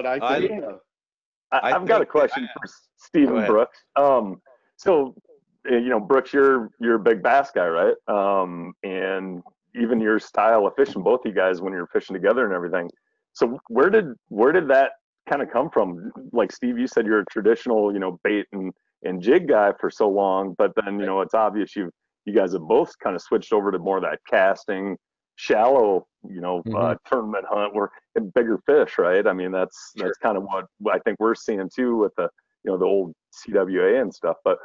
but I I think I, I I've got a think question for Steve go and ahead. Brooks. So Brooks, you're a big bass guy, right? And even your style of fishing, both you guys, when you're fishing together and everything. So where did that kind of come from? Like Steve, you said you're a traditional, bait and jig guy for so long, but then it's obvious you guys have both kind of switched over to more of that casting, shallow, Mm-hmm. tournament hunt where bigger fish, right? I mean, that's Sure. kind of what I think we're seeing too with the old CWA and stuff. But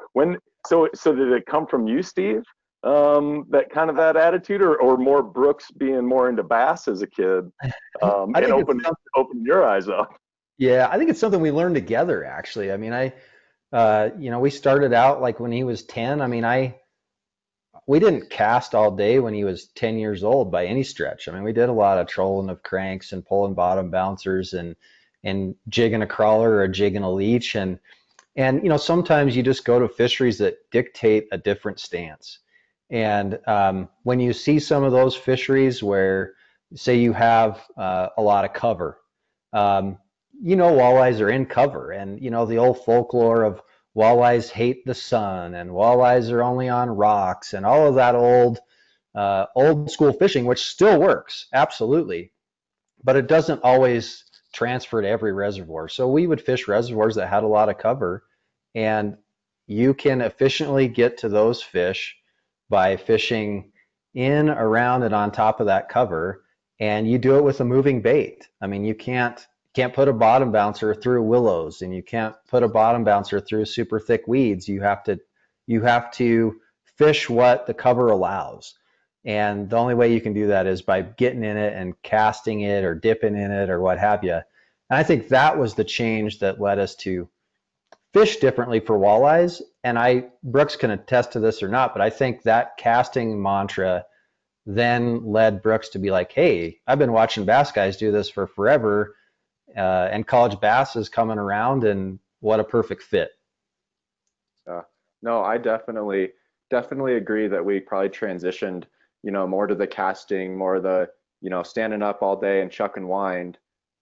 so did it come from you, Steve? That attitude, or more Brooks being more into bass as a kid, I and think it's open your eyes up. Yeah, I think it's something we learned together, actually. I mean, we started out like when he was 10. I mean, we didn't cast all day when he was 10 years old by any stretch. I mean, we did a lot of trolling of cranks and pulling bottom bouncers and jigging a crawler or jigging a leech. And sometimes you just go to fisheries that dictate a different stance. And when you see some of those fisheries where, say, you have a lot of cover, walleyes are in cover, and the old folklore of walleyes hate the sun and walleyes are only on rocks and all of that old school fishing, which still works, absolutely, but it doesn't always transfer to every reservoir. So we would fish reservoirs that had a lot of cover, and you can efficiently get to those fish by fishing in, around, and on top of that cover, and you do it with a moving bait. I mean, you can't put a bottom bouncer through willows, and you can't put a bottom bouncer through super thick weeds. You have to fish what the cover allows. And the only way you can do that is by getting in it and casting it or dipping in it or what have you. And I think that was the change that led us to fish differently for walleyes. And Brooks can attest to this or not, but I think that casting mantra then led Brooks to be like, hey, I've been watching bass guys do this for forever, and college bass is coming around, and what a perfect fit. No, I definitely agree that we probably transitioned, more to the casting, more the, standing up all day and chuck and wind,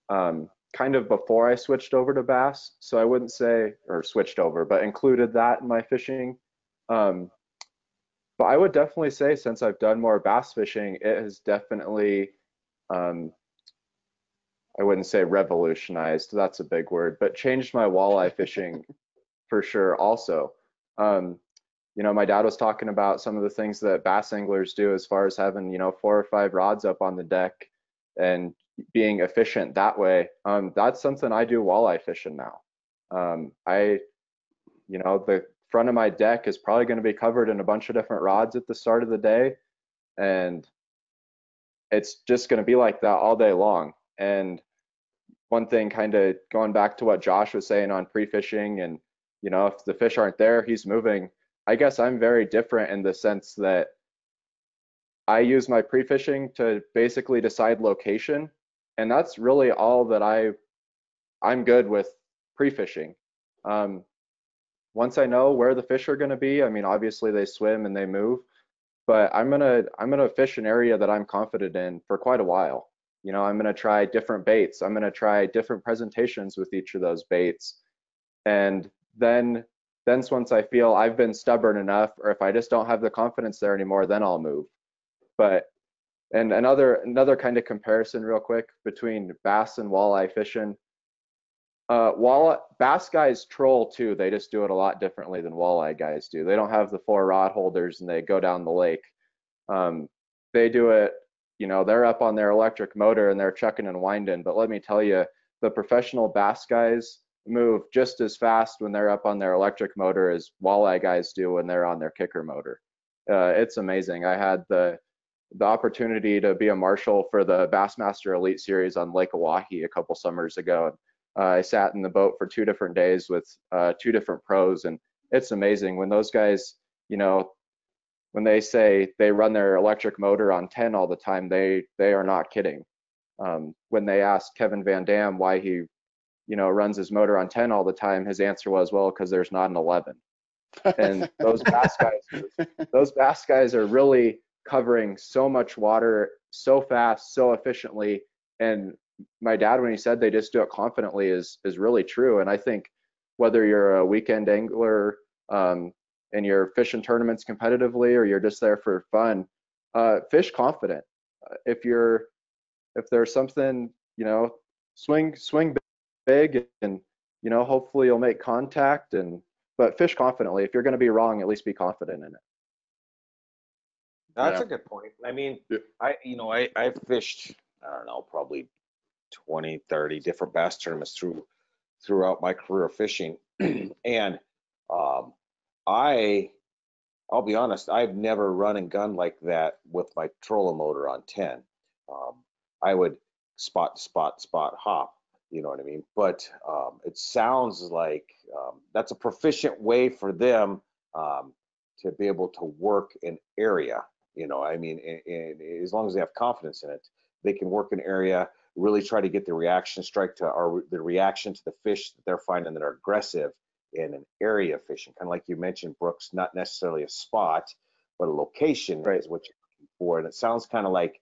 kind of before I switched over to bass. So I wouldn't say, or switched over, but included that in my fishing. But I would definitely say, since I've done more bass fishing, it has definitely, I wouldn't say revolutionized, that's a big word, but changed my walleye fishing for sure also. My dad was talking about some of the things that bass anglers do as far as having, 4 or 5 rods up on the deck and being efficient that way. That's something I do walleye fishing now. The front of my deck is probably going to be covered in a bunch of different rods at the start of the day, and it's just going to be like that all day long. And one thing, kind of going back to what Josh was saying on pre-fishing, and if the fish aren't there, he's moving. I guess I'm very different in the sense that I use my pre-fishing to basically decide location, and that's really all that I'm good with pre-fishing. Once I know where the fish are going to be, I mean, obviously they swim and they move, but I'm gonna fish an area that I'm confident in for quite a while. I'm gonna try different baits. I'm gonna try different presentations with each of those baits, and then once I feel I've been stubborn enough, or if I just don't have the confidence there anymore, then I'll move. But and another kind of comparison real quick between bass and walleye fishing. Bass guys troll too. They just do it a lot differently than walleye guys do. They don't have the 4 rod holders and they go down the lake. They do it, they're up on their electric motor and they're chucking and winding. But let me tell you, the professional bass guys move just as fast when they're up on their electric motor as walleye guys do when they're on their kicker motor. It's amazing. I had the opportunity to be a marshal for the Bassmaster Elite Series on Lake Oahe a couple summers ago. I sat in the boat for 2 different days with 2 different pros, and it's amazing when those guys, when they say they run their electric motor on 10 all the time, they are not kidding. When they asked Kevin Van Dam why he, runs his motor on 10 all the time, his answer was, well, because there's not an 11. And those bass guys are really covering so much water so fast, so efficiently, and my dad, when he said they just do it confidently, is really true. And I think whether you're a weekend angler and you're fishing tournaments competitively, or you're just there for fun, fish confident. If there's something, you know, swing big, and you know, hopefully you'll make contact, but fish confidently. If you're going to be wrong, at least be confident in it. That's a good point. I mean, I fished, I don't know, probably 20, 30 different bass tournaments throughout my career of fishing. And I'll be honest, I've never run and gun like that with my trolling motor on 10. I would spot, hop, you know what I mean? But it sounds like that's a proficient way for them to be able to work an area. You know, I mean, and as long as they have confidence in it, they can work an area, really try to get the reaction strike to, or the reaction to the fish that they're finding that are aggressive in an area of fishing. Kind of like you mentioned, Brooks, not necessarily a spot, but a location is what you're looking for. And it sounds kind of like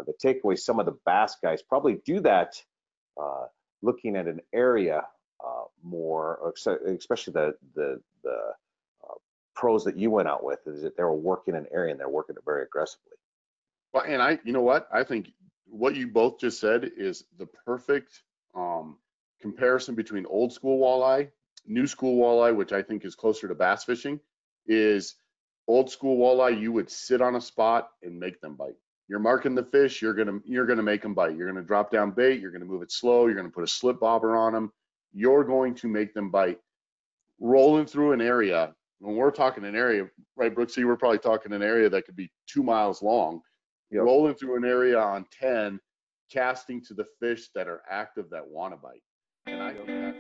the takeaway, some of the bass guys probably do that looking at an area more, especially the pros that you went out with, is that they were working an area and they're working it very aggressively. Well, and you know what? I think what you both just said is the perfect comparison between old school walleye, new school walleye, which I think is closer to bass fishing. Is old school walleye, you would sit on a spot and make them bite. You're marking the fish, you're gonna make them bite. You're gonna drop down bait, you're gonna move it slow, you're gonna put a slip bobber on them. You're going to make them bite. Rolling through an area, when we're talking an area, right, Brooksy, we're probably talking an area that could be 2 miles long. Yep. Rolling through an area on 10, casting to the fish that are active, that want to bite. And I think that's